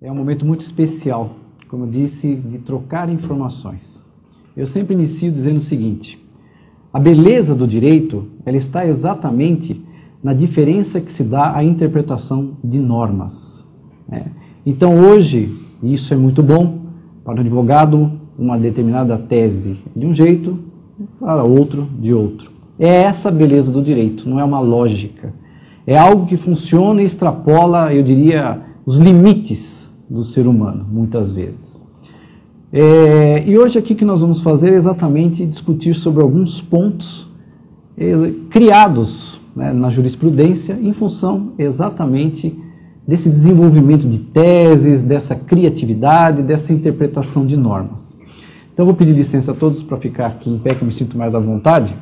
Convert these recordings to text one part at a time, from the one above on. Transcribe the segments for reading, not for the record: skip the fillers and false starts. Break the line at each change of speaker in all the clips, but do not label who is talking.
É um momento muito especial, como eu disse, de trocar informações. Eu sempre inicio dizendo o seguinte: a beleza do direito, ela está exatamente na diferença que se dá à interpretação de normas. Então hoje, isso é muito bom para o advogado, uma determinada tese de um jeito, para outro de outro. É essa a beleza do direito, não é uma lógica. É algo que funciona e extrapola, eu diria, os limites do ser humano, muitas vezes. E hoje aqui que nós vamos fazer é exatamente discutir sobre alguns pontos criados na jurisprudência em função exatamente desse desenvolvimento de teses, dessa criatividade, dessa interpretação de normas. Então eu vou pedir licença a todos para ficar aqui em pé, que eu me sinto mais à vontade.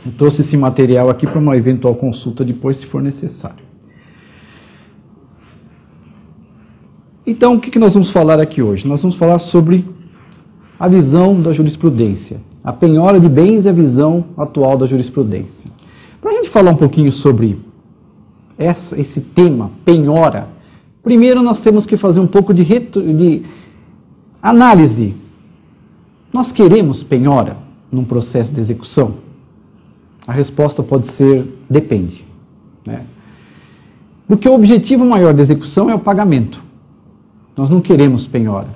Eu trouxe esse material aqui para uma eventual consulta depois, se for necessário. Então, o que nós vamos falar aqui hoje? Nós vamos falar sobre a visão da jurisprudência, a penhora de bens e a visão atual da jurisprudência. Para a gente falar um pouquinho sobre esse tema, penhora, primeiro nós temos que fazer um pouco de análise. Nós queremos penhora num processo de execução? A resposta pode ser depende. Porque o objetivo maior da execução é o pagamento. Nós não queremos penhora,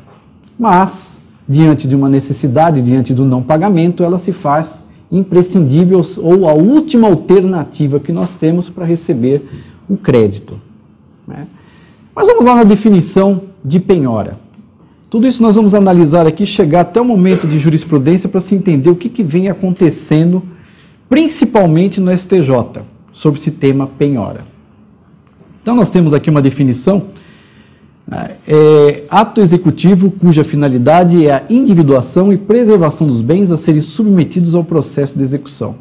mas, diante de uma necessidade, diante do não pagamento, ela se faz imprescindível ou a última alternativa que nós temos para receber o crédito. Mas vamos lá na definição de penhora. Tudo isso nós vamos analisar aqui, chegar até o momento de jurisprudência para se entender o que vem acontecendo, principalmente no STJ, sobre esse tema penhora. Então nós temos aqui uma definição. Ato executivo cuja finalidade é a individuação e preservação dos bens a serem submetidos ao processo de execução.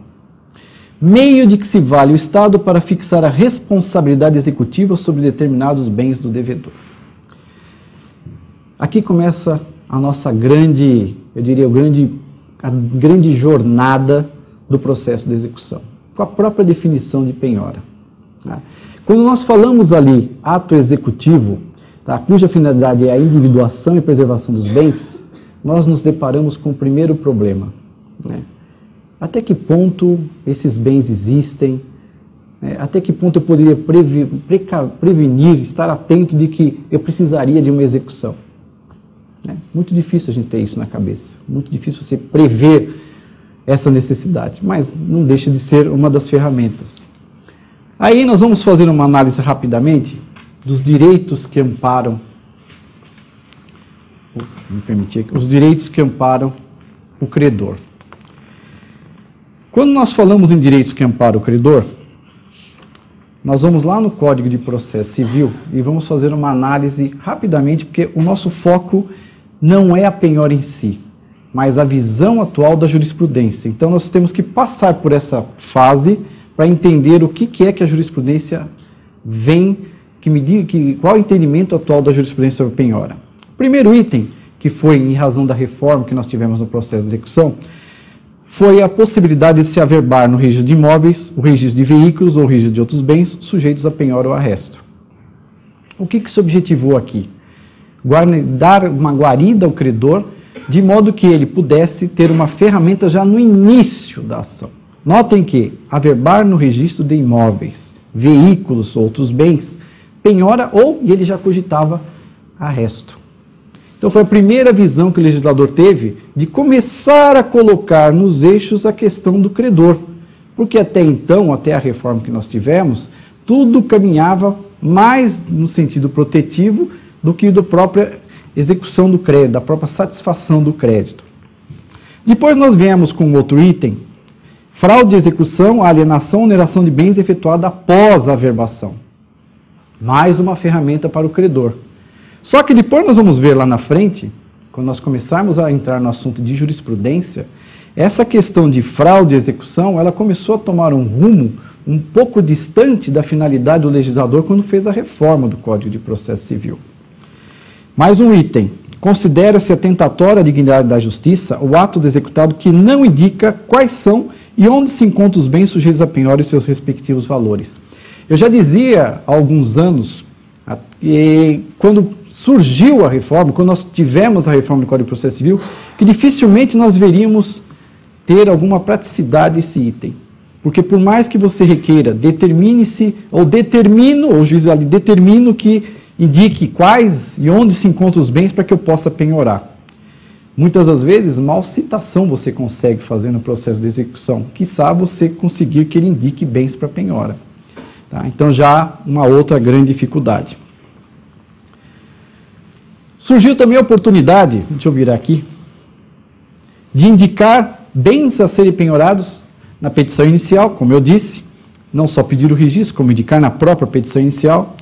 Meio de que se vale o Estado para fixar a responsabilidade executiva sobre determinados bens do devedor. Aqui começa a nossa grande, eu diria, a grande jornada do processo de execução, com a própria definição de penhora. Quando nós falamos ali, ato executivo, cuja finalidade é a individuação e preservação dos bens, nós nos deparamos com o primeiro problema. Até que ponto esses bens existem? Até que ponto eu poderia prevenir, estar atento de que eu precisaria de uma execução? Muito difícil a gente ter isso na cabeça, muito difícil você prever essa necessidade, mas não deixa de ser uma das ferramentas. Aí nós vamos fazer uma análise rapidamente dos direitos que amparam, os direitos que amparam o credor. Quando nós falamos em direitos que amparam o credor, nós vamos lá no Código de Processo Civil e vamos fazer uma análise rapidamente, porque o nosso foco não é a penhora em si, mas a visão atual da jurisprudência. Então nós temos que passar por essa fase para entender o que é que a jurisprudência vem, qual é o entendimento atual da jurisprudência sobre penhora. O primeiro item, que foi em razão da reforma que nós tivemos no processo de execução, foi a possibilidade de se averbar no registro de imóveis, o registro de veículos ou o registro de outros bens sujeitos a penhora ou arresto. O que se objetivou aqui? Dar uma guarida ao credor, de modo que ele pudesse ter uma ferramenta já no início da ação. Notem que averbar no registro de imóveis, veículos ou outros bens, penhora e ele já cogitava arresto. Então foi a primeira visão que o legislador teve de começar a colocar nos eixos a questão do credor. Porque até então, até a reforma que nós tivemos, tudo caminhava mais no sentido protetivo do que da própria execução do crédito, da própria satisfação do crédito. Depois nós viemos com outro item, fraude de execução, alienação ou oneração de bens efetuada após a averbação. Mais uma ferramenta para o credor. Só que depois nós vamos ver lá na frente, quando nós começarmos a entrar no assunto de jurisprudência, essa questão de fraude de execução, ela começou a tomar um rumo um pouco distante da finalidade do legislador quando fez a reforma do Código de Processo Civil. Mais um item. Considera-se atentatória à dignidade da justiça o ato executado que não indica quais são e onde se encontram os bens sujeitos a penhora e seus respectivos valores. Eu já dizia há alguns anos E quando surgiu a reforma, quando nós tivemos a reforma do Código de Processo Civil, que dificilmente nós veríamos ter alguma praticidade esse item. Porque por mais que você requeira, determine-se, ou o juiz ali determino que indique quais e onde se encontram os bens para que eu possa penhorar. Muitas das vezes, mal citação você consegue fazer no processo de execução, quiçá você conseguir que ele indique bens para penhora. Tá? Então, já uma outra grande dificuldade. Surgiu também a oportunidade, deixa eu virar aqui, de indicar bens a serem penhorados na petição inicial, como eu disse, não só pedir o registro, como indicar na própria petição inicial.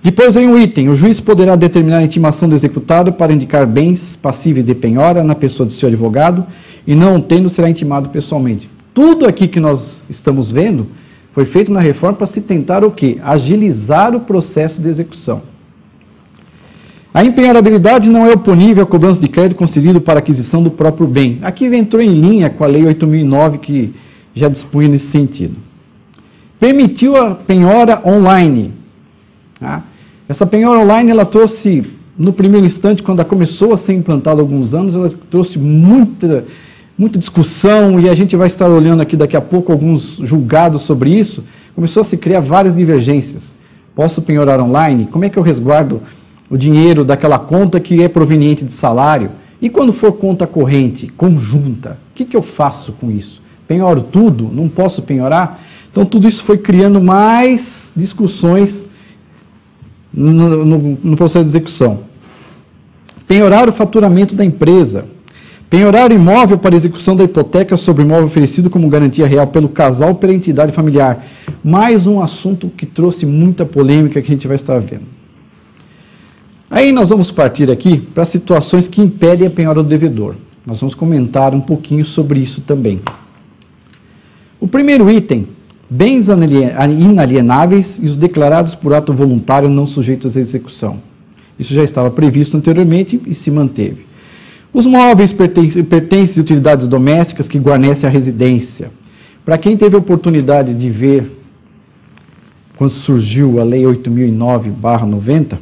Depois vem um item, o juiz poderá determinar a intimação do executado para indicar bens passíveis de penhora na pessoa de seu advogado e não tendo será intimado pessoalmente. Tudo aqui que nós estamos vendo foi feito na reforma para se tentar o quê? Agilizar o processo de execução. A impenhorabilidade não é oponível à cobrança de crédito concedido para aquisição do próprio bem. Aqui entrou em linha com a Lei 8.009, que já dispunha nesse sentido. Permitiu a penhora online. Tá? Essa penhora online, ela trouxe, no primeiro instante, quando ela começou a ser implantada há alguns anos, ela trouxe muita discussão, e a gente vai estar olhando aqui daqui a pouco alguns julgados sobre isso. Começou a se criar várias divergências. Posso penhorar online? Como é que eu resguardo o dinheiro daquela conta que é proveniente de salário? E quando for conta corrente, conjunta, o que eu faço com isso? Penhoro tudo? Não posso penhorar? Então, tudo isso foi criando mais discussões no processo de execução. Penhorar o faturamento da empresa. Penhorar o imóvel para execução da hipoteca sobre o imóvel oferecido como garantia real pelo casal ou pela entidade familiar. Mais um assunto que trouxe muita polêmica que a gente vai estar vendo. Aí nós vamos partir aqui para situações que impedem a penhora do devedor. Nós vamos comentar um pouquinho sobre isso também. O primeiro item, bens inalienáveis e os declarados por ato voluntário não sujeitos à execução. Isso já estava previsto anteriormente e se manteve. Os móveis, pertences e utilidades domésticas que guarnecem a residência. Para quem teve a oportunidade de ver, quando surgiu a Lei 8.009/90,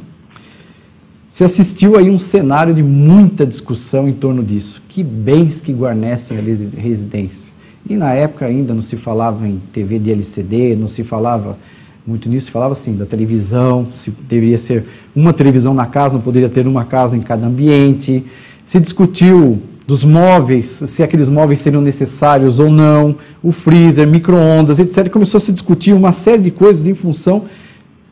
se assistiu aí um cenário de muita discussão em torno disso. Que bens que guarnecem a residência? E na época ainda não se falava em TV de LCD, não se falava muito nisso, se falava assim da televisão, se deveria ser uma televisão na casa, não poderia ter uma casa em cada ambiente. Se discutiu dos móveis, se aqueles móveis seriam necessários ou não, o freezer, micro-ondas, etc. Começou a se discutir uma série de coisas em função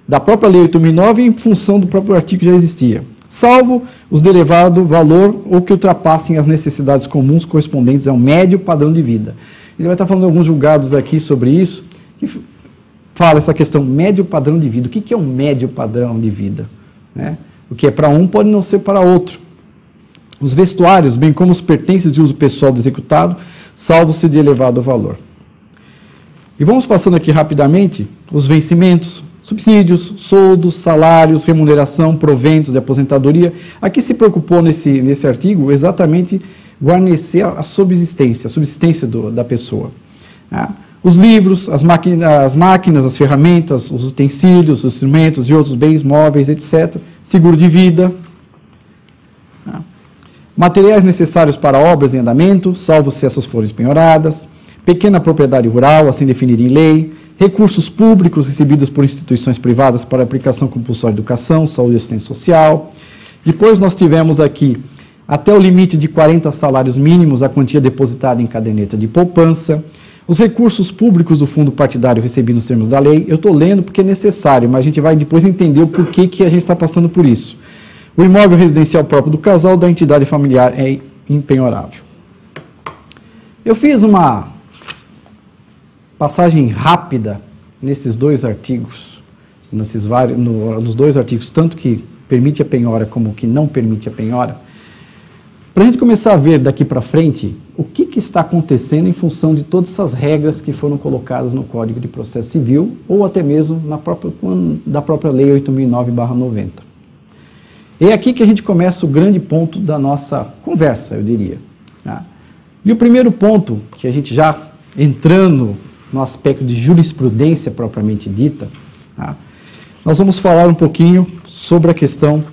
da própria Lei 8.009 e em função do próprio artigo que já existia. Salvo os de elevado valor ou que ultrapassem as necessidades comuns correspondentes a um médio padrão de vida. Ele vai estar falando de alguns julgados aqui sobre isso, que fala essa questão médio padrão de vida. O que é um médio padrão de vida? Né? O que é para um pode não ser para outro. Os vestuários, bem como os pertences de uso pessoal do executado, salvo se de elevado valor. E vamos passando aqui rapidamente os vencimentos, subsídios, soldos, salários, remuneração, proventos e aposentadoria. Aqui se preocupou nesse artigo exatamente guarnecer a subsistência da pessoa. Tá? Os livros, as máquinas, as ferramentas, os utensílios, os instrumentos e outros bens móveis, etc. Seguro de vida. Tá? Materiais necessários para obras em andamento, salvo se essas forem penhoradas. Pequena propriedade rural, assim definida em lei. Recursos públicos recebidos por instituições privadas para aplicação compulsória de educação, saúde e assistência social. Depois nós tivemos aqui até o limite de 40 salários mínimos a quantia depositada em caderneta de poupança, os recursos públicos do fundo partidário recebidos nos termos da lei. Eu estou lendo porque é necessário, mas a gente vai depois entender o porquê que a gente está passando por isso. O imóvel residencial próprio do casal da entidade familiar é impenhorável. Eu fiz uma passagem rápida nesses dois artigos, nos dois artigos, tanto que permite a penhora como que não permite a penhora, para a gente começar a ver daqui para frente o que está acontecendo em função de todas essas regras que foram colocadas no Código de Processo Civil ou até mesmo da própria Lei 8.009/90. É aqui que a gente começa o grande ponto da nossa conversa, eu diria. Tá? E o primeiro ponto, que a gente já entrando no aspecto de jurisprudência propriamente dita, tá? nós vamos falar um pouquinho sobre a questão,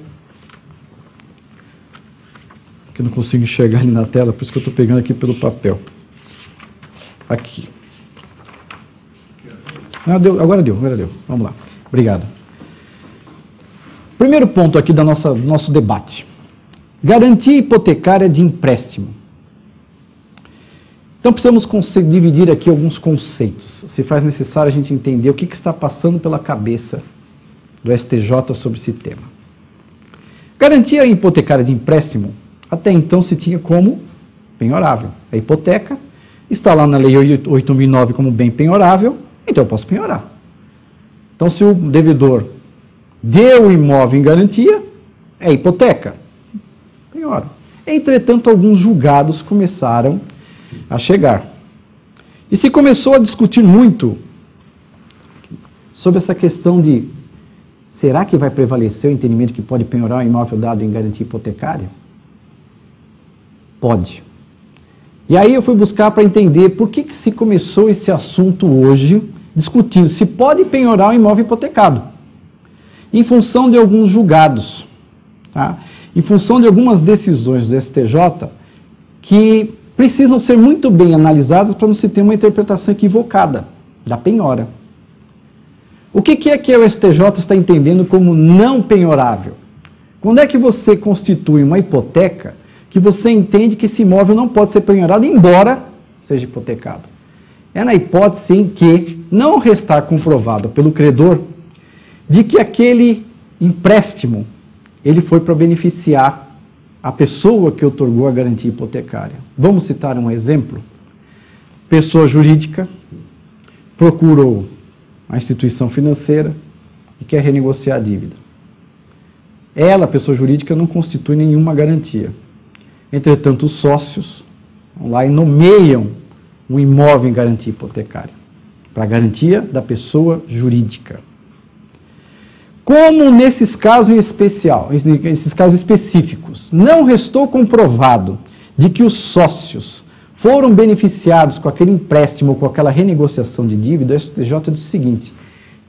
que eu não consigo enxergar ali na tela, por isso que eu estou pegando aqui pelo papel. Aqui. Ah, agora deu. Vamos lá. Obrigado. Primeiro ponto aqui do nosso debate. Garantia hipotecária de empréstimo. Então, precisamos dividir aqui alguns conceitos. Se faz necessário a gente entender o que está passando pela cabeça do STJ sobre esse tema. Garantia hipotecária de empréstimo, até então se tinha como penhorável. A hipoteca está lá na Lei 8.009 como bem penhorável, então eu posso penhorar. Então, se o devedor deu o imóvel em garantia, é hipoteca. Penhora. Entretanto, alguns julgados começaram a chegar. E se começou a discutir muito sobre essa questão de, será que vai prevalecer o entendimento que pode penhorar o imóvel dado em garantia hipotecária? Pode. E aí eu fui buscar para entender por que se começou esse assunto hoje, discutindo se pode penhorar o imóvel hipotecado. Em função de alguns julgados, tá? Em função de algumas decisões do STJ que precisam ser muito bem analisadas para não se ter uma interpretação equivocada da penhora. O que é que o STJ está entendendo como não penhorável? Quando é que você constitui uma hipoteca que você entende que esse imóvel não pode ser penhorado, embora seja hipotecado? É na hipótese em que não restar comprovado pelo credor de que aquele empréstimo ele foi para beneficiar a pessoa que otorgou a garantia hipotecária. Vamos citar um exemplo. Pessoa jurídica procurou a instituição financeira e quer renegociar a dívida. Ela, pessoa jurídica, não constitui nenhuma garantia. Entretanto, os sócios vão lá e nomeiam um imóvel em garantia hipotecária, para garantia da pessoa jurídica. Como nesses casos em especial, nesses casos específicos, não restou comprovado de que os sócios foram beneficiados com aquele empréstimo, com aquela renegociação de dívida, o STJ diz o seguinte: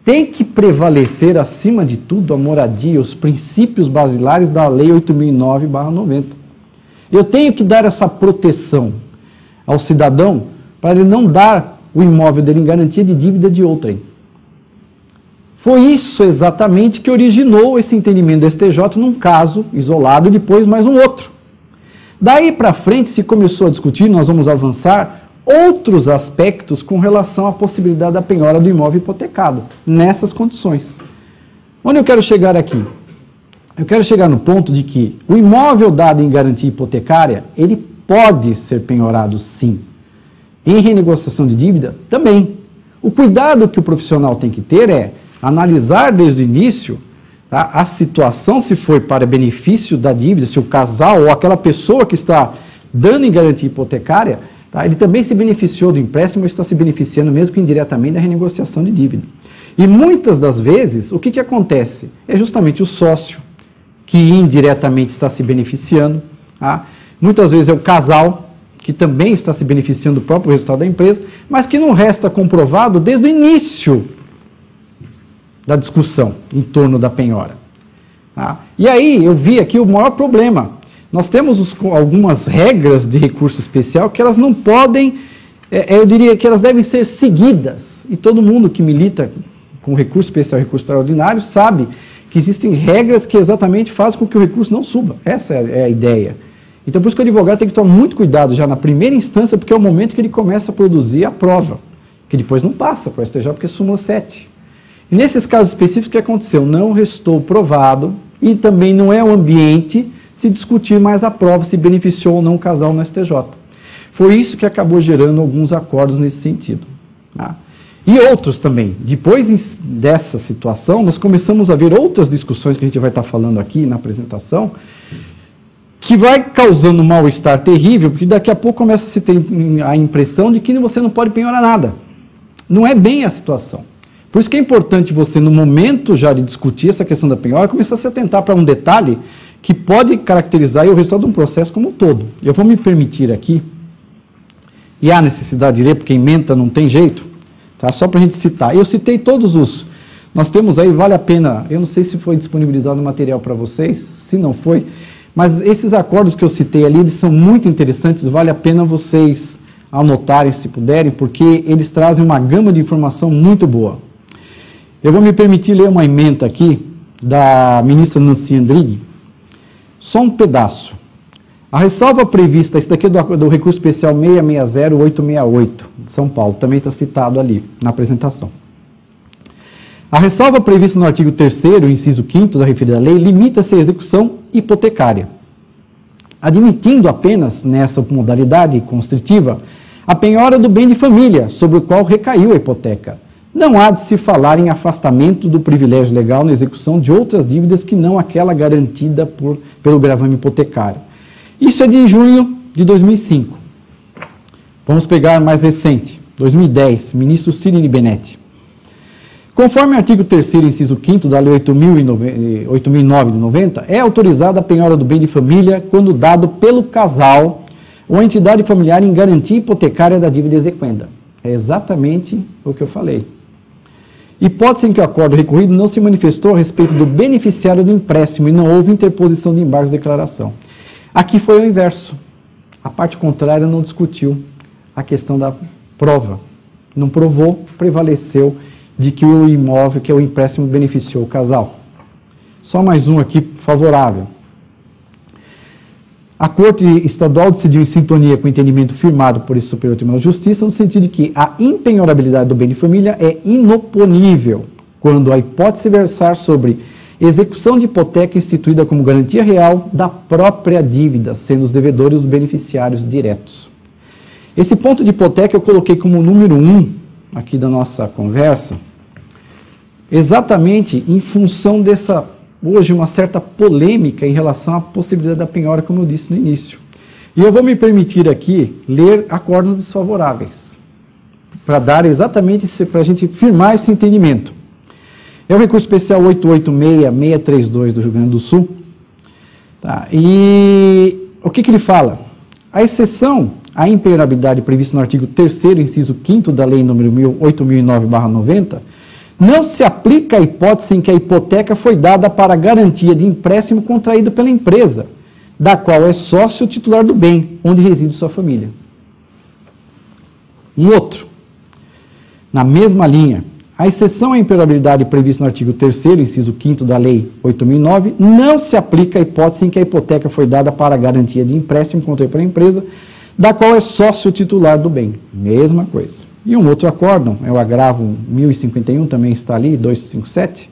tem que prevalecer acima de tudo a moradia, os princípios basilares da Lei 8.009/90. Eu tenho que dar essa proteção ao cidadão para ele não dar o imóvel dele em garantia de dívida de outrem. Foi isso exatamente que originou esse entendimento do STJ num caso isolado e depois mais um outro. Daí para frente se começou a discutir, nós vamos avançar, outros aspectos com relação à possibilidade da penhora do imóvel hipotecado, nessas condições. Onde eu quero chegar aqui? Eu quero chegar no ponto de que o imóvel dado em garantia hipotecária, ele pode ser penhorado sim. Em renegociação de dívida, também. O cuidado que o profissional tem que ter é analisar desde o início, tá, a situação, se foi para benefício da dívida, se o casal ou aquela pessoa que está dando em garantia hipotecária, tá, ele também se beneficiou do empréstimo ou está se beneficiando mesmo que indiretamente da renegociação de dívida. E muitas das vezes, o que acontece? É justamente o sócio que indiretamente está se beneficiando, tá? Muitas vezes é o casal que também está se beneficiando do próprio resultado da empresa, mas que não resta comprovado desde o início da discussão em torno da penhora. Tá? E aí eu vi aqui o maior problema. Nós temos algumas regras de recurso especial que elas não podem, eu diria que elas devem ser seguidas. E todo mundo que milita com recurso especial e recurso extraordinário sabe que existem regras que exatamente fazem com que o recurso não suba. Essa é a ideia. Então, por isso que o advogado tem que tomar muito cuidado já na primeira instância, porque é o momento que ele começa a produzir a prova, que depois não passa para o STJ, porque é súmula 7. E nesses casos específicos, o que aconteceu? Não restou provado e também não é o ambiente se discutir mais a prova, se beneficiou ou não o casal no STJ. Foi isso que acabou gerando alguns acordos nesse sentido. Tá? E outros também. Depois dessa situação, nós começamos a ver outras discussões que a gente vai estar falando aqui na apresentação, que vai causando um mal-estar terrível, porque daqui a pouco começa a se ter a impressão de que você não pode penhorar nada. Não é bem a situação. Por isso que é importante você, no momento já de discutir essa questão da penhora, começar a se atentar para um detalhe que pode caracterizar o resultado de um processo como um todo. Eu vou me permitir aqui, e há necessidade de ler, porque ementa não tem jeito, tá? Só para a gente citar. Eu citei todos Nós temos aí, vale a pena, eu não sei se foi disponibilizado o material para vocês, se não foi, mas esses acordos que eu citei ali, eles são muito interessantes, vale a pena vocês anotarem se puderem, porque eles trazem uma gama de informação muito boa. Eu vou me permitir ler uma ementa aqui da ministra Nancy Andrighi, só um pedaço. A ressalva prevista, isso daqui é do recurso especial 660-868 de São Paulo, também está citado ali na apresentação. A ressalva prevista no artigo 3º, inciso 5º da referida lei, limita-se à execução hipotecária, admitindo apenas nessa modalidade constritiva a penhora do bem de família sobre o qual recaiu a hipoteca. Não há de se falar em afastamento do privilégio legal na execução de outras dívidas que não aquela garantida pelo gravame hipotecário. Isso é de junho de 2005. Vamos pegar mais recente, 2010, ministro Cirine Benetti. Conforme o artigo 3º, inciso 5º da Lei 8.009 de 90, é autorizada a penhora do bem de família quando dado pelo casal ou entidade familiar em garantia hipotecária da dívida exequenda. É exatamente o que eu falei. Hipótese em que o acordo recorrido não se manifestou a respeito do beneficiário do empréstimo e não houve interposição de embargos de declaração. Aqui foi o inverso. A parte contrária não discutiu a questão da prova. Não provou, prevaleceu de que o imóvel, que é o empréstimo, beneficiou o casal. Só mais um aqui favorável. A Corte Estadual decidiu em sintonia com o entendimento firmado por esse Superior Tribunal de Justiça, no sentido de que a impenhorabilidade do bem de família é inoponível quando a hipótese versar sobre execução de hipoteca instituída como garantia real da própria dívida, sendo os devedores os beneficiários diretos. Esse ponto de hipoteca eu coloquei como número 1 aqui da nossa conversa, exatamente em função dessa, hoje, uma certa polêmica em relação à possibilidade da penhora, como eu disse no início. E eu vou me permitir aqui ler acordos desfavoráveis, para dar exatamente, para a gente firmar esse entendimento. É o recurso especial 886-632 do Rio Grande do Sul. Tá? E o que ele fala? A exceção à impenhorabilidade prevista no artigo 3º, inciso 5º da Lei nº 8.009/90, não se aplica à hipótese em que a hipoteca foi dada para garantia de empréstimo contraído pela empresa, da qual é sócio titular do bem, onde reside sua família. Um outro, na mesma linha, a exceção à impenhorabilidade prevista no artigo 3º, inciso 5º da Lei 8.009, não se aplica à hipótese em que a hipoteca foi dada para garantia de empréstimo contraído pela empresa, da qual é sócio titular do bem. Mesma coisa. E um outro acórdão, é o agravo 1051, também está ali, 257,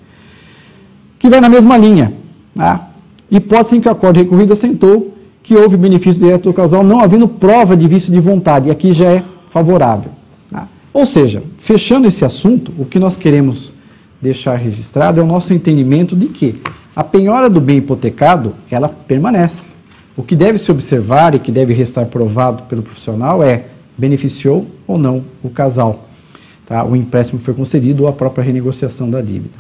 que vai na mesma linha. Tá? Hipótese em que o acordo recorrido assentou que houve benefício direto do casal, não havendo prova de vício de vontade, e aqui já é favorável. Tá? Ou seja, fechando esse assunto, o que nós queremos deixar registrado é o nosso entendimento de que a penhora do bem hipotecado, ela permanece. O que deve se observar e que deve restar provado pelo profissional é beneficiou ou não o casal. Tá? O empréstimo foi concedido ou a própria renegociação da dívida.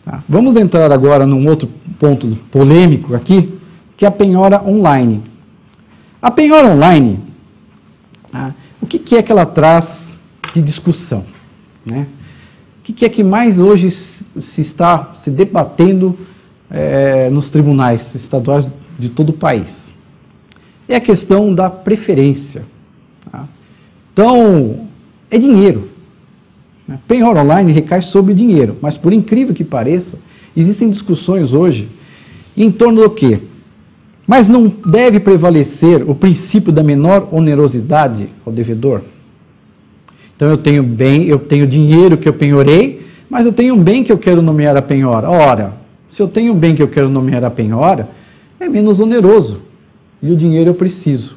Tá? Vamos entrar agora num outro ponto polêmico aqui, que é a penhora online. A penhora online, tá? O que é que ela traz de discussão? Né? O que é que mais hoje se está se debatendo nos tribunais estaduais de todo o país? É a questão da preferência. Tá? Então, é dinheiro. Né? Penhora online recai sobre dinheiro, mas por incrível que pareça, existem discussões hoje em torno do quê? Mas não deve prevalecer o princípio da menor onerosidade ao devedor? Então eu tenho bem, eu tenho dinheiro que eu penhorei, mas eu tenho um bem que eu quero nomear a penhora. Ora, se eu tenho um bem que eu quero nomear a penhora, é menos oneroso. E o dinheiro eu preciso.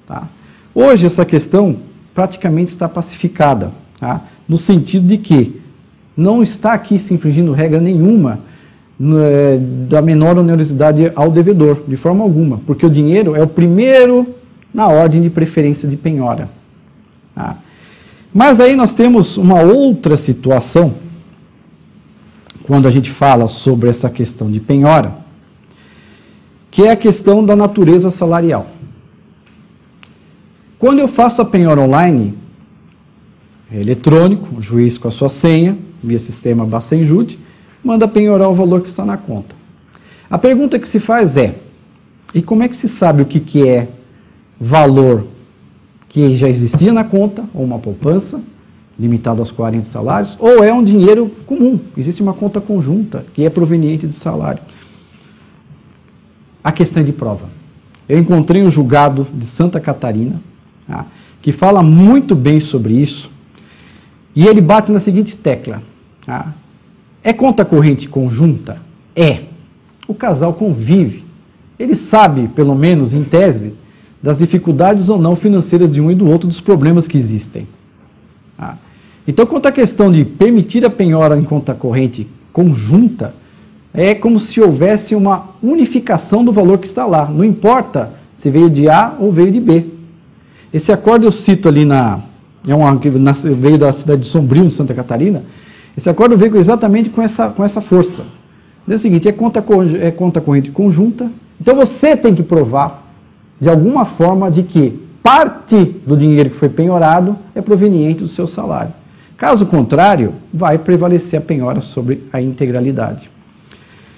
Tá? Hoje essa questão praticamente está pacificada, tá? No sentido de que não está aqui se infringindo regra nenhuma da menor onerosidade ao devedor, de forma alguma, porque o dinheiro é o primeiro na ordem de preferência de penhora. Tá? Mas aí nós temos uma outra situação, quando a gente fala sobre essa questão de penhora, que é a questão da natureza salarial. Quando eu faço a penhora online, é eletrônico, o juiz com a sua senha, via sistema Bacen-Jude, manda penhorar o valor que está na conta. A pergunta que se faz é, e como é que se sabe o que é valor que já existia na conta, ou uma poupança, limitado aos 40 salários, ou é um dinheiro comum, existe uma conta conjunta, que é proveniente de salário. A questão de prova. Eu encontrei um julgado de Santa Catarina, tá, que fala muito bem sobre isso, e ele bate na seguinte tecla. Tá, é conta corrente conjunta? É. O casal convive. Ele sabe, pelo menos em tese, das dificuldades ou não financeiras de um e do outro, dos problemas que existem. Tá? Então, quanto à questão de permitir a penhora em conta corrente conjunta, é como se houvesse uma unificação do valor que está lá. Não importa se veio de A ou veio de B. Esse acordo eu cito ali veio da cidade de Sombrio, de Santa Catarina. Esse acordo veio exatamente com essa força. É o seguinte, é conta corrente conjunta, então você tem que provar, de alguma forma, de que parte do dinheiro que foi penhorado é proveniente do seu salário. Caso contrário, vai prevalecer a penhora sobre a integralidade.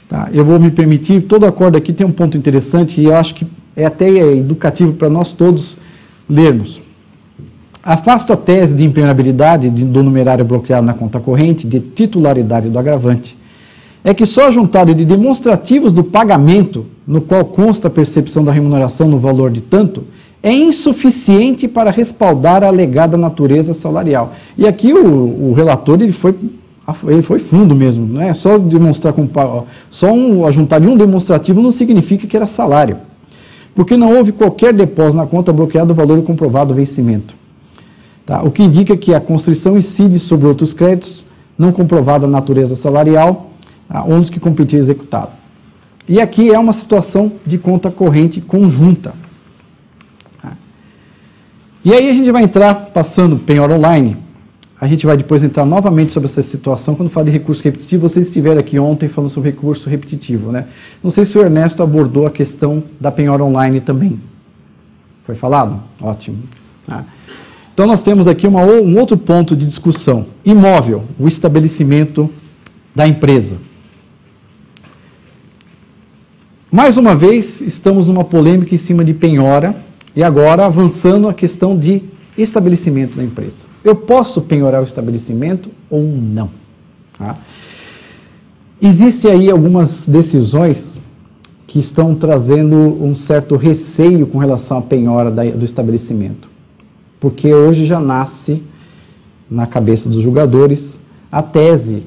Tá? Eu vou me permitir, todo acordo aqui tem um ponto interessante e eu acho que é até educativo para nós todos lermos. Afasto a tese de impenhorabilidade do numerário bloqueado na conta corrente de titularidade do agravante. É que só a juntada de demonstrativos do pagamento, no qual consta a percepção da remuneração no valor de tanto, é insuficiente para respaldar a alegada natureza salarial. E aqui o relator ele foi fundo mesmo, não é só demonstrar a juntar de um demonstrativo não significa que era salário, porque não houve qualquer depósito na conta bloqueada do valor do comprovado vencimento. Tá? O que indica que a constrição incide sobre outros créditos não comprovada a natureza salarial, um dos que competia executado. E aqui é uma situação de conta corrente conjunta. E aí a gente vai entrar, passando penhora online, a gente vai depois entrar novamente sobre essa situação, quando fala de recurso repetitivo, vocês estiveram aqui ontem falando sobre recurso repetitivo, né? Não sei se o Ernesto abordou a questão da penhora online também. Foi falado? Ótimo. Então nós temos aqui um outro ponto de discussão. Imóvel, o estabelecimento da empresa. Mais uma vez, estamos numa polêmica em cima de penhora, e agora avançando a questão de estabelecimento da empresa. Eu posso penhorar o estabelecimento ou não? Tá? Existem aí algumas decisões que estão trazendo um certo receio com relação à penhora do estabelecimento, porque hoje já nasce na cabeça dos julgadores a tese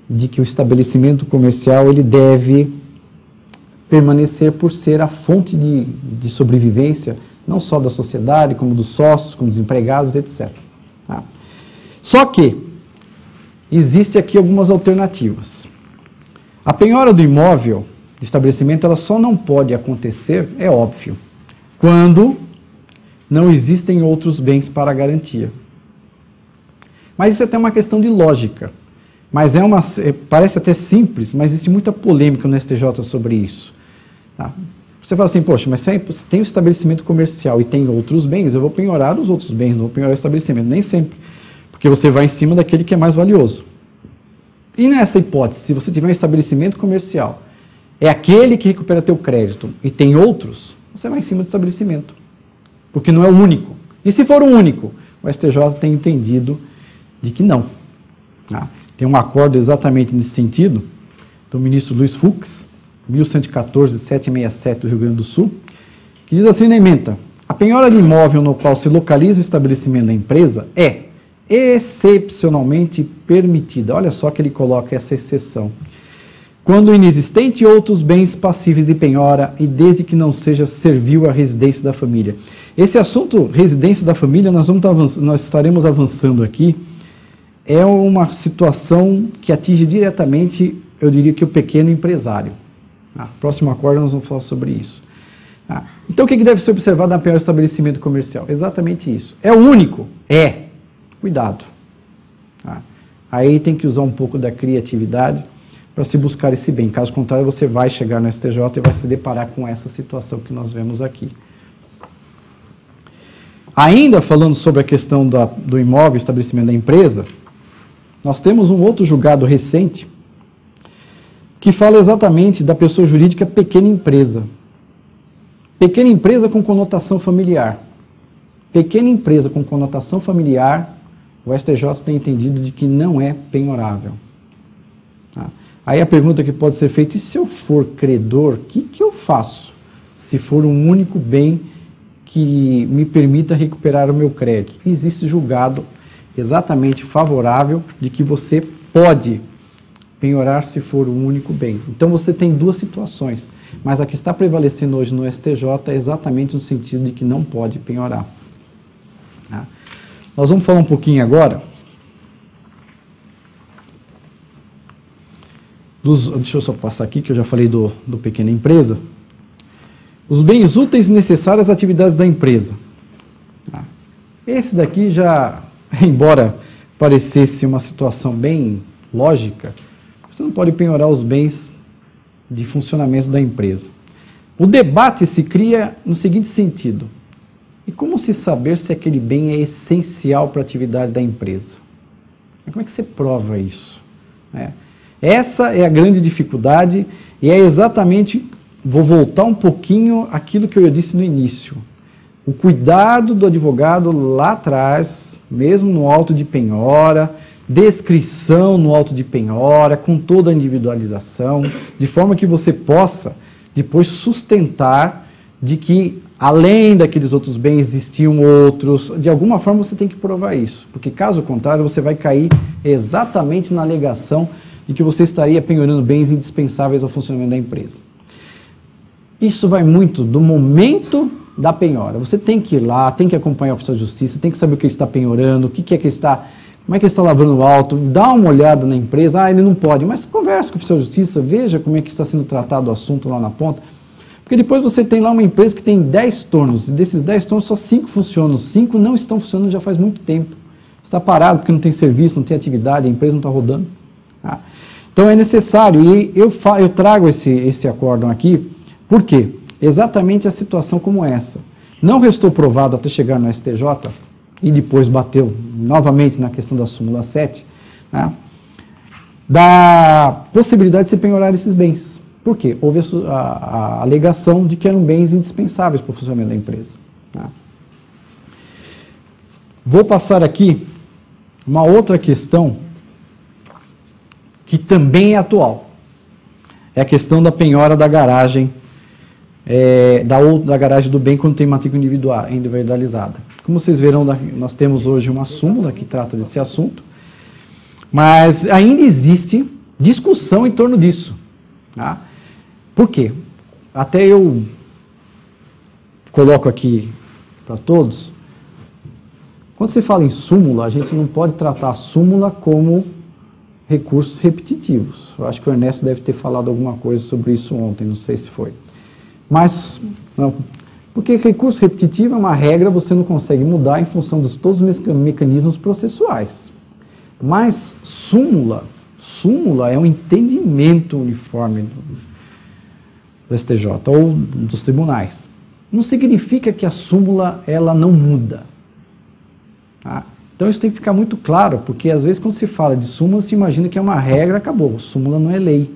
de que o estabelecimento comercial ele deve permanecer por ser a fonte de sobrevivência, não só da sociedade, como dos sócios, como dos empregados, etc. Tá? Só que existe aqui algumas alternativas. A penhora do imóvel de estabelecimento ela só não pode acontecer, é óbvio, quando não existem outros bens para garantia. Mas isso é até uma questão de lógica. Mas parece até simples, mas existe muita polêmica no STJ sobre isso. Tá? Você fala assim, poxa, mas se tem o estabelecimento comercial e tem outros bens, eu vou penhorar os outros bens, não vou penhorar o estabelecimento. Nem sempre, porque você vai em cima daquele que é mais valioso. E nessa hipótese, se você tiver um estabelecimento comercial, é aquele que recupera teu crédito e tem outros, você vai em cima do estabelecimento, porque não é o único. E se for o único, o STJ tem entendido de que não. Tá? Tem um acordo exatamente nesse sentido, do ministro Luiz Fux, 1114-767 do Rio Grande do Sul, que diz assim na ementa: a penhora de imóvel no qual se localiza o estabelecimento da empresa é excepcionalmente permitida. Olha só que ele coloca essa exceção. Quando inexistente outros bens passíveis de penhora e desde que não seja servil à residência da família. Esse assunto, residência da família, nós estaremos avançando aqui, é uma situação que atinge diretamente, eu diria que o pequeno empresário. Próximo acordo nós vamos falar sobre isso. Então o que deve ser observado na penhora do estabelecimento comercial? Exatamente isso. É o único? É. Cuidado. Aí tem que usar um pouco da criatividade para se buscar esse bem. Caso contrário, você vai chegar no STJ e vai se deparar com essa situação que nós vemos aqui. Ainda falando sobre a questão do imóvel, estabelecimento da empresa, Nós temos um outro julgado recente que fala exatamente da pessoa jurídica pequena empresa. Pequena empresa com conotação familiar. Pequena empresa com conotação familiar, o STJ tem entendido de que não é penhorável. Tá? Aí a pergunta que pode ser feita, e se eu for credor, o que eu faço? Se for um único bem que me permita recuperar o meu crédito. Existe julgado exatamente favorável de que você pode penhorar se for um único bem. Então você tem duas situações, mas a que está prevalecendo hoje no STJ é exatamente no sentido de que não pode penhorar. Tá? Nós vamos falar um pouquinho agora deixa eu só passar aqui, que eu já falei do pequena empresa. Os bens úteis necessários às atividades da empresa. Tá? Esse daqui já, embora parecesse uma situação bem lógica, você não pode penhorar os bens de funcionamento da empresa. O debate se cria no seguinte sentido: e como se saber se aquele bem é essencial para a atividade da empresa? Como é que você prova isso? Essa é a grande dificuldade e é exatamente, vou voltar um pouquinho àquilo que eu disse no início. O cuidado do advogado lá atrás, mesmo no auto de penhora, descrição no auto de penhora, com toda a individualização, de forma que você possa depois sustentar de que, além daqueles outros bens, existiam outros. De alguma forma você tem que provar isso, porque caso contrário você vai cair exatamente na alegação de que você estaria penhorando bens indispensáveis ao funcionamento da empresa. Isso vai muito do momento da penhora. Você tem que ir lá, tem que acompanhar o oficial de justiça, tem que saber o que ele está penhorando, o que é que ele está, como é que ele está lavrando o auto, dá uma olhada na empresa, ele não pode, mas converse com o oficial de justiça, veja como é que está sendo tratado o assunto lá na ponta, porque depois você tem lá uma empresa que tem 10 turnos, e desses 10 turnos só 5 funcionam, 5 não estão funcionando já faz muito tempo. Está parado porque não tem serviço, não tem atividade, a empresa não está rodando. Tá? Então é necessário, e eu trago esse acórdão aqui, por quê? Exatamente a situação como essa. Não restou provado até chegar no STJ, e depois bateu novamente na questão da súmula 7, né, da possibilidade de se penhorar esses bens. Por quê? Houve a alegação de que eram bens indispensáveis para o funcionamento da empresa. Tá? Vou passar aqui uma outra questão que também é atual. É a questão da penhora da garagem, da garagem do bem quando tem matrícula individualizada. Como vocês verão, nós temos hoje uma súmula que trata desse assunto, mas ainda existe discussão em torno disso. Tá? Por quê? Até eu coloco aqui para todos, quando se fala em súmula, a gente não pode tratar a súmula como recursos repetitivos. Eu acho que o Ernesto deve ter falado alguma coisa sobre isso ontem, não sei se foi. Mas, não, porque recurso repetitivo é uma regra, você não consegue mudar em função de todos os mecanismos processuais. Mas súmula é um entendimento uniforme do STJ ou dos tribunais. Não significa que a súmula ela não muda. Tá? Então isso tem que ficar muito claro, porque às vezes quando se fala de súmula, se imagina que é uma regra, acabou. Súmula não é lei.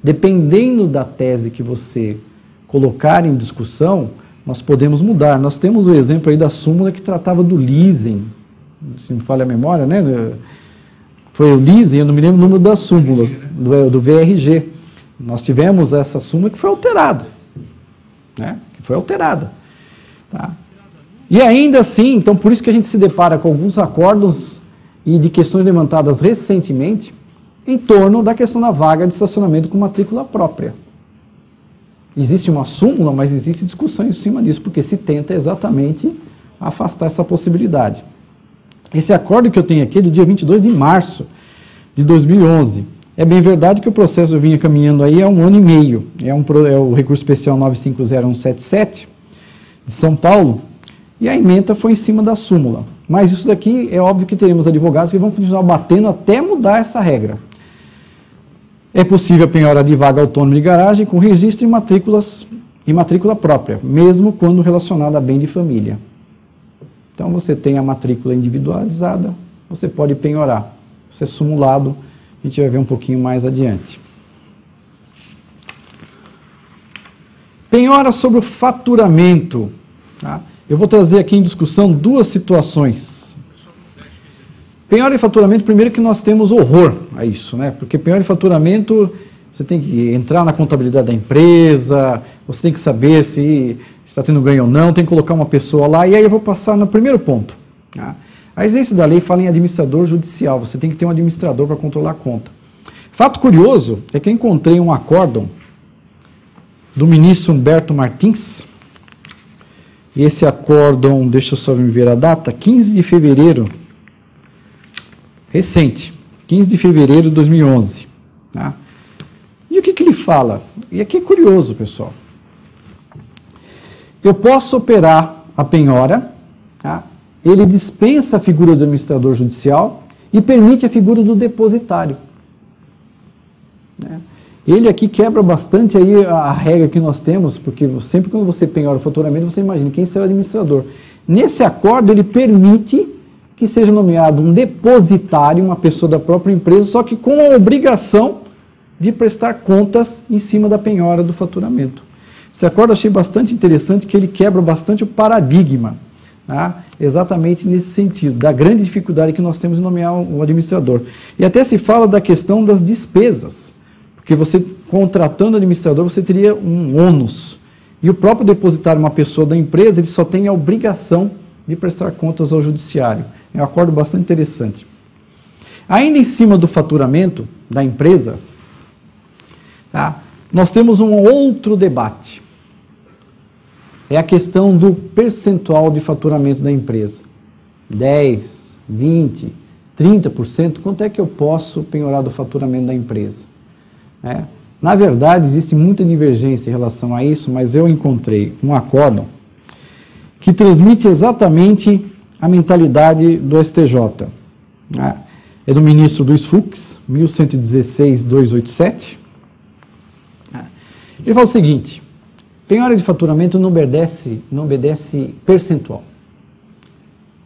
Dependendo da tese que você colocar em discussão, nós podemos mudar. Nós temos o exemplo aí da súmula que tratava do leasing, se me falha a memória, né? Foi o leasing, eu não me lembro o número das súmulas, do VRG. Nós tivemos essa súmula que foi alterada. Né? Que foi alterada. Tá? E ainda assim, então por isso que a gente se depara com alguns acordos e de questões levantadas recentemente em torno da questão da vaga de estacionamento com matrícula própria. Existe uma súmula, mas existe discussão em cima disso, porque se tenta exatamente afastar essa possibilidade. Esse acordo que eu tenho aqui é do dia 22 de março de 2011. É bem verdade que o processo vinha caminhando aí há 1 ano e meio. É o recurso especial 950177 de São Paulo, e a ementa foi em cima da súmula. Mas isso daqui é óbvio que teremos advogados que vão continuar batendo até mudar essa regra. É possível a penhora de vaga autônoma de garagem com registro em matrícula própria, mesmo quando relacionada a bem de família. Então você tem a matrícula individualizada, você pode penhorar. Isso é simulado, a gente vai ver um pouquinho mais adiante. Penhora sobre o faturamento. Tá? Eu vou trazer aqui em discussão duas situações. Penhora e faturamento, primeiro que nós temos horror a isso, né? Porque penhora e faturamento, você tem que entrar na contabilidade da empresa, você tem que saber se está tendo ganho ou não, tem que colocar uma pessoa lá, e aí eu vou passar no primeiro ponto. Tá? A exigência da lei fala em administrador judicial, você tem que ter um administrador para controlar a conta. Fato curioso é que eu encontrei um acórdão do ministro Humberto Martins, e esse acórdão, deixa eu só ver a data, 15 de fevereiro, recente, 15 de fevereiro de 2011. Tá? E o que ele fala? E aqui é curioso, pessoal. Eu posso operar a penhora, tá? Ele dispensa a figura do administrador judicial e permite a figura do depositário. Né? Ele aqui quebra bastante aí a regra que nós temos, porque sempre quando você penhora o faturamento, você imagina quem será o administrador. Nesse acordo, ele permite que seja nomeado um depositário, uma pessoa da própria empresa, só que com a obrigação de prestar contas em cima da penhora do faturamento. Esse acordo eu achei bastante interessante, que ele quebra bastante o paradigma, tá? Exatamente nesse sentido, da grande dificuldade que nós temos em nomear um administrador. E até se fala da questão das despesas. Porque você, contratando administrador, você teria um ônus. E o próprio depositário, uma pessoa da empresa, ele só tem a obrigação de prestar contas ao judiciário. É um acordo bastante interessante. Ainda em cima do faturamento da empresa, tá, nós temos um outro debate. É a questão do percentual de faturamento da empresa. 10, 20, 30%, quanto é que eu posso penhorar do faturamento da empresa? Na verdade, existe muita divergência em relação a isso, mas eu encontrei um acórdão que transmite exatamente a mentalidade do STJ. Né? É do ministro Luiz Fux, 1116-287. Ele fala o seguinte: penhora de faturamento não obedece percentual.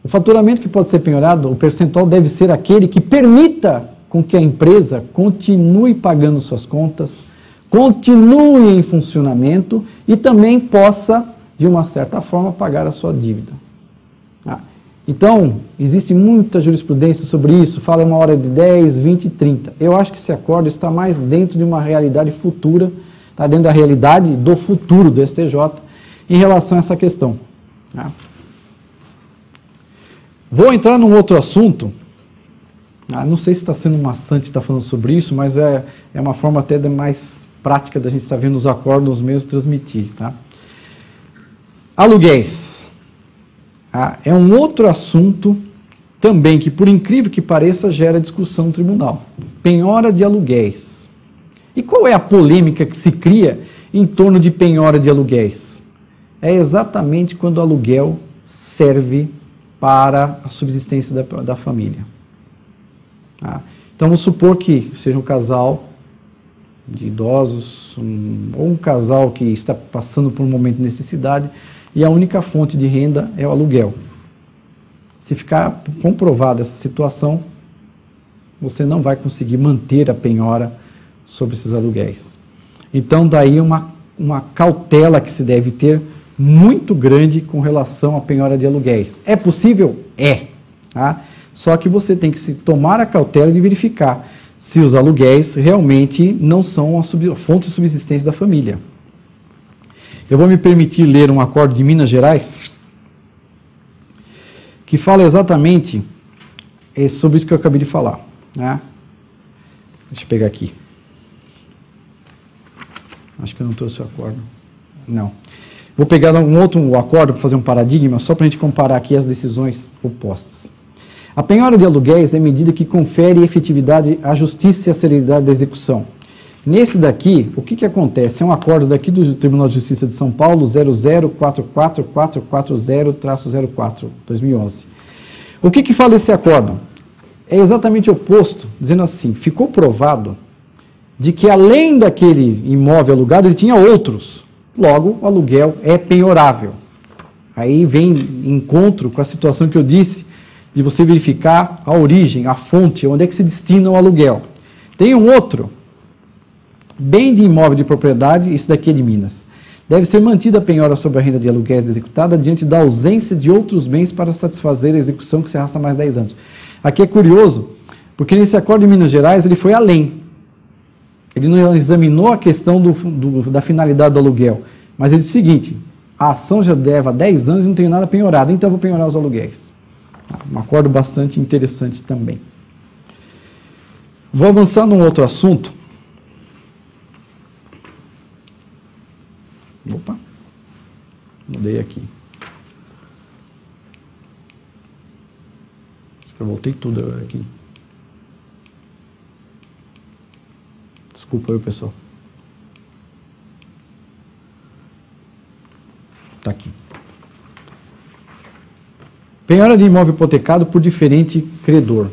O faturamento que pode ser penhorado, o percentual deve ser aquele que permita com que a empresa continue pagando suas contas, continue em funcionamento e também possa, de uma certa forma, pagar a sua dívida. Então, existe muita jurisprudência sobre isso, fala uma hora de 10, 20, 30. Eu acho que esse acordo está mais dentro de uma realidade futura, está dentro da realidade do futuro do STJ em relação a essa questão. Vou entrar num outro assunto. Não sei se está sendo maçante estar falando sobre isso, mas é uma forma até mais prática da gente estar vendo os acordos mesmo transmitir. Tá? Aluguéis. É um outro assunto também que, por incrível que pareça, gera discussão no tribunal. Penhora de aluguéis. E qual é a polêmica que se cria em torno de penhora de aluguéis? É exatamente quando o aluguel serve para a subsistência da família. Então, vamos supor que seja um casal de idosos, ou um casal que está passando por um momento de necessidade e a única fonte de renda é o aluguel. Se ficar comprovada essa situação, você não vai conseguir manter a penhora sobre esses aluguéis. Então, daí uma cautela que se deve ter muito grande com relação à penhora de aluguéis. É possível? É. Tá? Só que você tem que se tomar a cautela de verificar se os aluguéis realmente não são a fonte de subsistência da família. Eu vou me permitir ler um acordo de Minas Gerais que fala exatamente sobre isso que eu acabei de falar. Né? Deixa eu pegar aqui. Acho que eu não trouxe o acordo. Não. Vou pegar um outro acordo para fazer um paradigma, só para a gente comparar aqui as decisões opostas. A penhora de aluguéis é medida que confere efetividade à justiça e à celeridade da execução. Nesse daqui, o que acontece? É um acordo daqui do Tribunal de Justiça de São Paulo, 0044440-04, 2011. O que fala esse acordo? É exatamente o oposto, dizendo assim, ficou provado de que além daquele imóvel alugado, ele tinha outros. Logo, o aluguel é penhorável. Aí vem em encontro com a situação que eu disse, de você verificar a origem, a fonte, onde é que se destina o aluguel. Tem um outro, bem de imóvel de propriedade, esse daqui é de Minas. Deve ser mantida a penhora sobre a renda de aluguéis executada diante da ausência de outros bens para satisfazer a execução que se arrasta mais 10 anos. Aqui é curioso, porque nesse acordo de Minas Gerais ele foi além. Ele não examinou a questão da finalidade do aluguel, mas ele disse o seguinte: a ação já deve há 10 anos e não tenho nada penhorado, então eu vou penhorar os aluguéis. Um acordo bastante interessante também. Vou avançar num outro assunto. Opa, mudei aqui. Acho que eu voltei tudo aqui. Desculpa aí, pessoal. Está aqui. Penhora de imóvel hipotecado por diferente credor.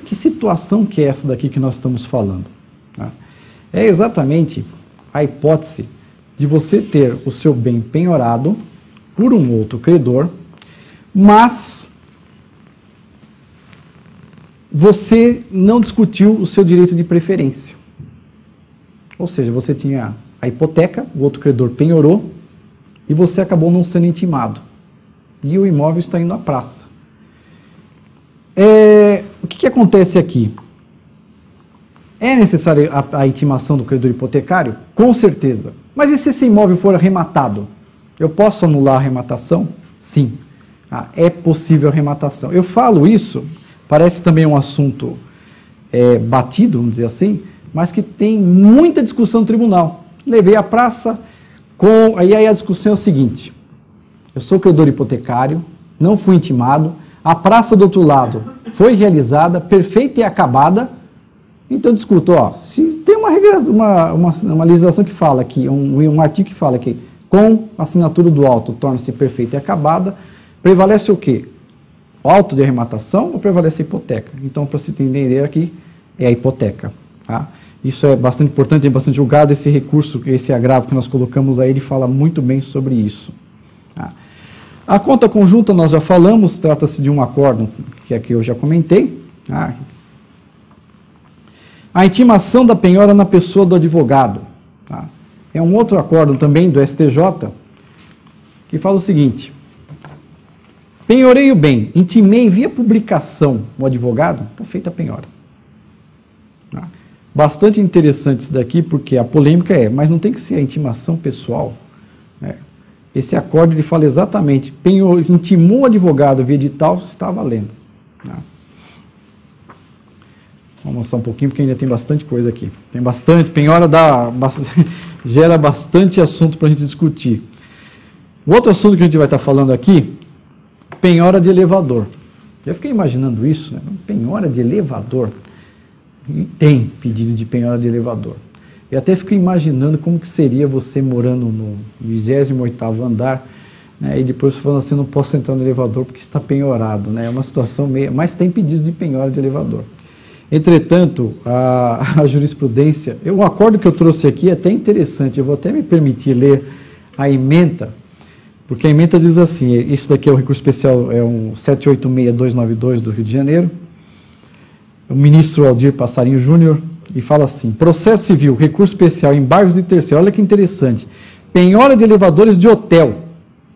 Que situação que é essa daqui que nós estamos falando? É exatamente a hipótese de você ter o seu bem penhorado por um outro credor, mas você não discutiu o seu direito de preferência. Ou seja, você tinha a hipoteca, o outro credor penhorou e você acabou não sendo intimado. E o imóvel está indo à praça. O que acontece aqui? É necessária a intimação do credor hipotecário? Com certeza. Mas e se esse imóvel for arrematado? Eu posso anular a arrematação? Sim. É possível a arrematação. Eu falo isso, parece também um assunto batido, vamos dizer assim, mas que tem muita discussão no tribunal. Levei à praça, e aí a discussão é o seguinte: eu sou credor hipotecário, não fui intimado, a praça do outro lado foi realizada, perfeita e acabada, então discuto, se tem uma legislação que fala aqui, um artigo que fala que com a assinatura do auto torna-se perfeita e acabada, prevalece o quê? O auto de arrematação ou prevalece a hipoteca? Então, para se entender aqui, é a hipoteca. Tá? Isso é bastante importante, é bastante julgado, esse recurso, esse agravo que nós colocamos aí, ele fala muito bem sobre isso. Tá? A conta conjunta nós já falamos, trata-se de um acordo que aqui eu já comentei. Tá? A intimação da penhora na pessoa do advogado. Tá? É um outro acordo também do STJ, que fala o seguinte: penhorei o bem, intimei via publicação o advogado, está feita a penhora. Tá? Bastante interessante isso daqui, porque a polêmica mas não tem que ser a intimação pessoal. Né? Esse acordo ele fala exatamente, intimou o advogado via edital, está valendo. Tá? Vamos avançar um pouquinho, porque ainda tem bastante coisa aqui. Tem bastante, penhora gera bastante assunto para a gente discutir. O outro assunto que a gente vai estar falando aqui, penhora de elevador. Já fiquei imaginando isso, né? Penhora de elevador. E tem pedido de penhora de elevador. Eu até fico imaginando como que seria você morando no 28º andar, né, e depois falando assim, não posso entrar no elevador porque está penhorado. Né? É uma situação meio... Mas tem pedidos de penhora de elevador. Entretanto, a jurisprudência... O acordo que eu trouxe aqui é até interessante, eu vou até me permitir ler a ementa, porque a ementa diz assim, isso daqui é o recurso especial, é um 786-292 do Rio de Janeiro, o ministro Aldir Passarinho Júnior, e fala assim: processo civil, recurso especial, embargos de terceiro. Olha que interessante. Penhora de elevadores de hotel.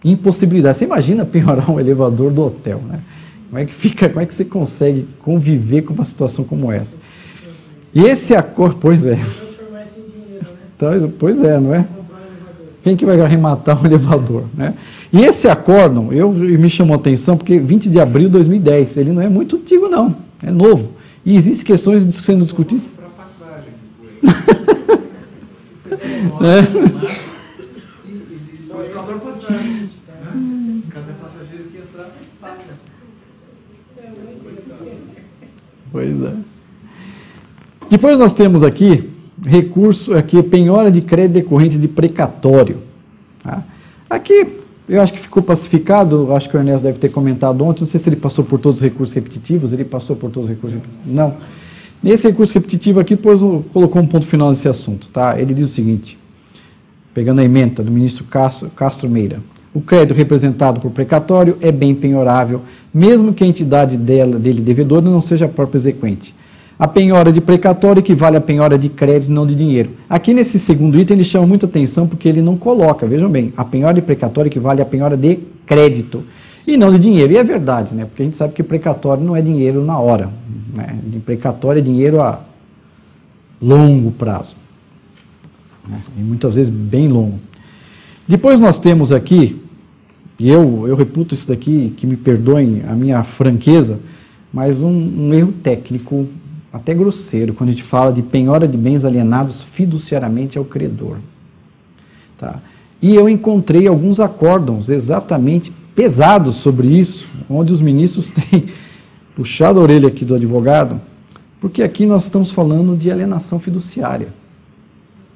Impossibilidade. Você imagina penhorar um elevador do hotel, né? Como é que fica, como é que você consegue conviver com uma situação como essa? E esse acordo, pois é. Então, pois é, não é? Quem que vai arrematar um elevador, né? E esse acordo, me chamou a atenção porque 20 de abril de 2010, ele não é muito antigo não, é novo. E existem questões sendo discutidas. Pois é. Depois nós temos aqui recurso, aqui penhora de crédito decorrente de precatório. Tá? Aqui eu acho que ficou pacificado, acho que o Ernesto deve ter comentado ontem, não sei se ele passou por todos os recursos repetitivos, ele passou por todos os recursos repetitivos, não. Nesse recurso repetitivo aqui, colocou um ponto final nesse assunto. Tá? Ele diz o seguinte, pegando a ementa do ministro Castro Meira: O crédito representado por precatório é bem penhorável, mesmo que a entidade dele devedora não seja a própria exequente. A penhora de precatório equivale à penhora de crédito, não de dinheiro. Aqui nesse segundo item ele chama muita atenção porque ele não coloca, vejam bem, a penhora de precatório equivale à penhora de crédito e não de dinheiro. E é verdade, né? Porque a gente sabe que precatório não é dinheiro na hora, né? Precatório é dinheiro a longo prazo, né? E muitas vezes bem longo. Depois nós temos aqui, e eu reputo isso daqui, que me perdoem a minha franqueza, mas um erro técnico até grosseiro, quando a gente fala de penhora de bens alienados fiduciariamente ao credor. Tá? E eu encontrei alguns acórdãos exatamente pesados sobre isso, onde os ministros têm puxado a orelha aqui do advogado, porque aqui nós estamos falando de alienação fiduciária.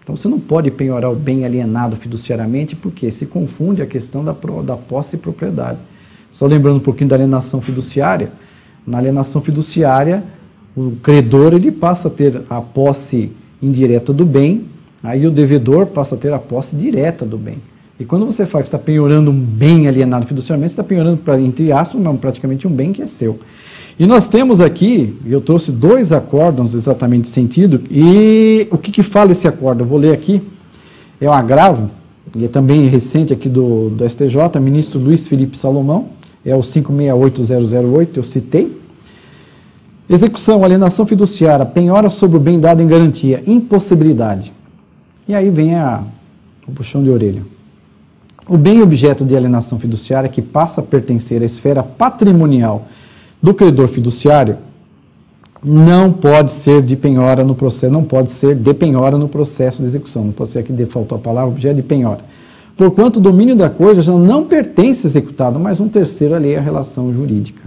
Então você não pode penhorar o bem alienado fiduciariamente, porque se confunde a questão da posse e propriedade. Só lembrando um pouquinho da alienação fiduciária, na alienação fiduciária, o credor ele passa a ter a posse indireta do bem, aí o devedor passa a ter a posse direta do bem. E quando você fala que está penhorando um bem alienado fiduciariamente, você está penhorando, entre aspas, praticamente um bem que é seu. E nós temos aqui, eu trouxe 2 acórdãos exatamente de sentido, e o que fala esse acórdão? Eu vou ler aqui, é um agravo, e é também recente aqui do STJ, ministro Luiz Felipe Salomão, é o 568008, eu citei. Execução, alienação fiduciária, penhora sobre o bem dado em garantia, impossibilidade. E aí vem o puxão de orelha. O bem objeto de alienação fiduciária que passa a pertencer à esfera patrimonial do credor fiduciário não pode ser de penhora no processo, não pode ser de penhora no processo de execução, não pode ser aqui faltou a palavra objeto de penhora. Porquanto o domínio da coisa já não pertence ao executado, mas um terceiro alheio à relação jurídica.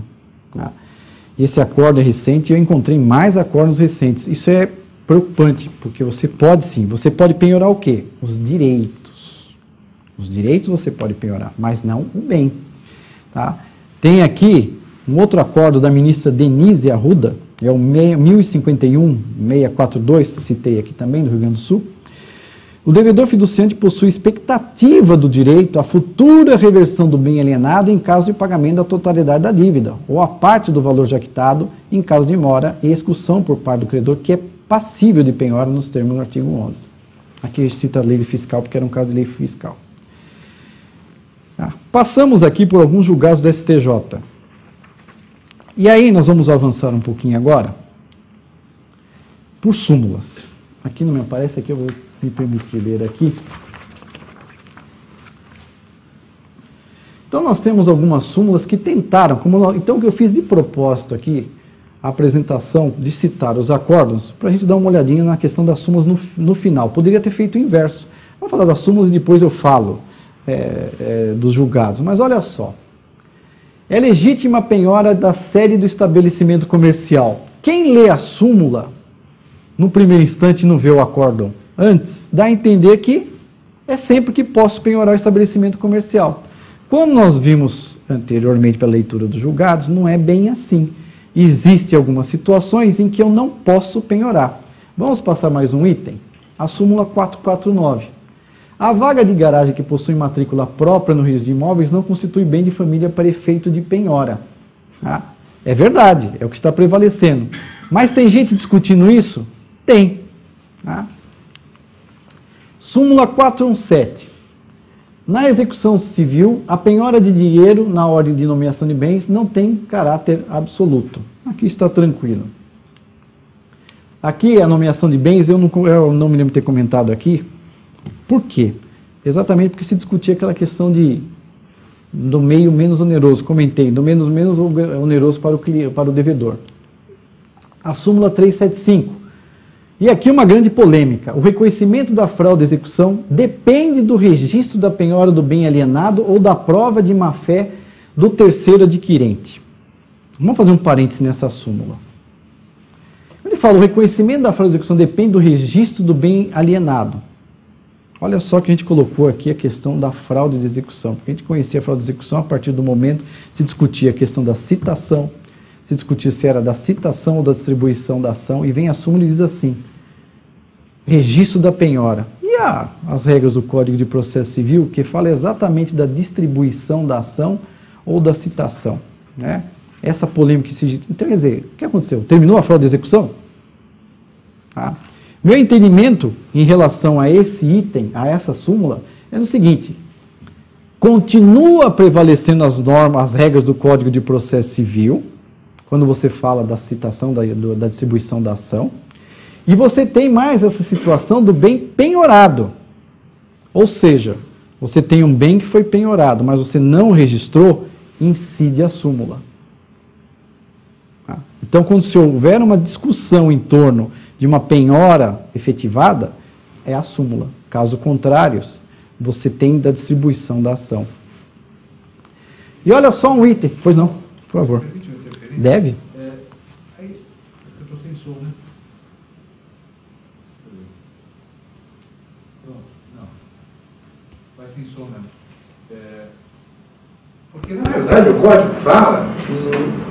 Tá? Esse acordo é recente e eu encontrei mais acordos recentes. Isso é preocupante, porque você pode sim, você pode penhorar o quê? Os direitos. Os direitos você pode penhorar, mas não o bem. Tá? Tem aqui um outro acordo da ministra Denise Arruda, é o 1051-642, citei aqui também, do Rio Grande do Sul. O devedor fiduciante possui expectativa do direito à futura reversão do bem alienado em caso de pagamento da totalidade da dívida, ou a parte do valor já quitado em caso de mora e execução por parte do credor, que é passível de penhora nos termos do artigo 11. Aqui cita a lei fiscal, porque era um caso de lei fiscal. Passamos aqui por alguns julgados do STJ. E aí nós vamos avançar um pouquinho agora por súmulas. Aqui não me aparece, aqui eu vou me permitir ler aqui. Então nós temos algumas súmulas que tentaram, então o que eu fiz de propósito aqui, a apresentação de citar os acórdãos, para a gente dar uma olhadinha na questão das súmulas no final. Poderia ter feito o inverso. Vamos falar das súmulas e depois eu falo dos julgados. Mas olha só. É legítima a penhora da sede do estabelecimento comercial. Quem lê a súmula, no primeiro instante não vê o acórdão antes, dá a entender que é sempre que posso penhorar o estabelecimento comercial. Quando nós vimos anteriormente pela leitura dos julgados, não é bem assim. Existem algumas situações em que eu não posso penhorar. Vamos passar mais um item? A súmula 449. A vaga de garagem que possui matrícula própria no registro de imóveis não constitui bem de família para efeito de penhora. Tá? É verdade, é o que está prevalecendo. Mas tem gente discutindo isso? Tem. Tá? Súmula 417. Na execução civil, a penhora de dinheiro na ordem de nomeação de bens não tem caráter absoluto. Aqui está tranquilo. Aqui a nomeação de bens, eu não me lembro de ter comentado aqui. Por quê? Exatamente porque se discutia aquela questão do meio menos oneroso, comentei, do menos oneroso para o devedor. A súmula 375. E aqui uma grande polêmica. O reconhecimento da fraude de execução depende do registro da penhora do bem alienado ou da prova de má-fé do terceiro adquirente. Vamos fazer um parênteses nessa súmula. Ele fala, o reconhecimento da fraude de execução depende do registro do bem alienado. Olha só que a gente colocou aqui a questão da fraude de execução, porque a gente conhecia a fraude de execução a partir do momento que se discutia a questão da citação, se discutia se era da citação ou da distribuição da ação, e vem a súmula e diz assim, registro da penhora. E E as regras do Código de Processo Civil, que fala exatamente da distribuição da ação ou da citação, né? Essa polêmica que se... Então, quer dizer, o que aconteceu? Terminou a fraude de execução? Tá? Meu entendimento em relação a esse item, a essa súmula, é o seguinte: continua prevalecendo as normas, as regras do Código de Processo Civil, quando você fala da citação, da distribuição da ação, e você tem mais essa situação do bem penhorado. Ou seja, você tem um bem que foi penhorado, mas você não registrou, incide a súmula. Então, quando se houver uma discussão em torno de uma penhora efetivada, é a súmula. Caso contrário, você tem da distribuição da ação. E olha só um item. Pois não, por favor. Deve?
Eu estou sem som, né? Não. Vai sem som, né? Porque, na verdade, o código fala que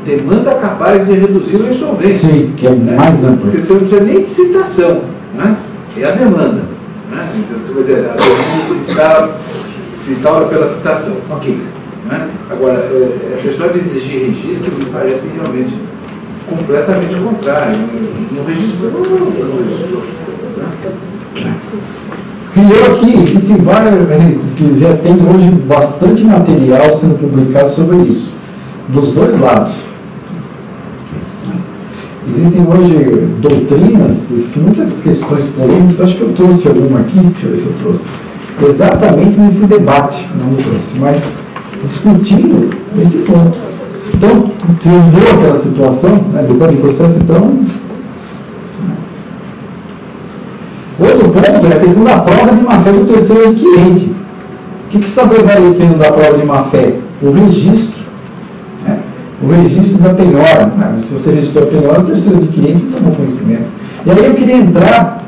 demanda capaz de reduzir a insolvência.
Sim, que é mais amplo.
Você não precisa nem de citação, né? É a demanda. Né? Então, você vai dizer, a demanda se instaura pela citação. Ok. Né? Agora, essa história de exigir registro me parece realmente completamente contrário. No registro, não registrou.
Eu aqui, existem vários, que já tem hoje bastante material sendo publicado sobre isso, dos dois lados. Existem hoje doutrinas, existem muitas questões polêmicas, acho que eu trouxe alguma aqui, deixa eu ver se eu trouxe, exatamente nesse debate, não trouxe, mas discutindo esse ponto. Então, terminou aquela situação, né, do Código de Processo, então... Outro ponto é a questão da prova de má-fé do terceiro adquirente. O que está prevalecendo da prova de má-fé? O registro. Né? O registro da penhora. Né? Se você registrou a penhora, o terceiro adquirente não tomou conhecimento. E aí eu queria entrar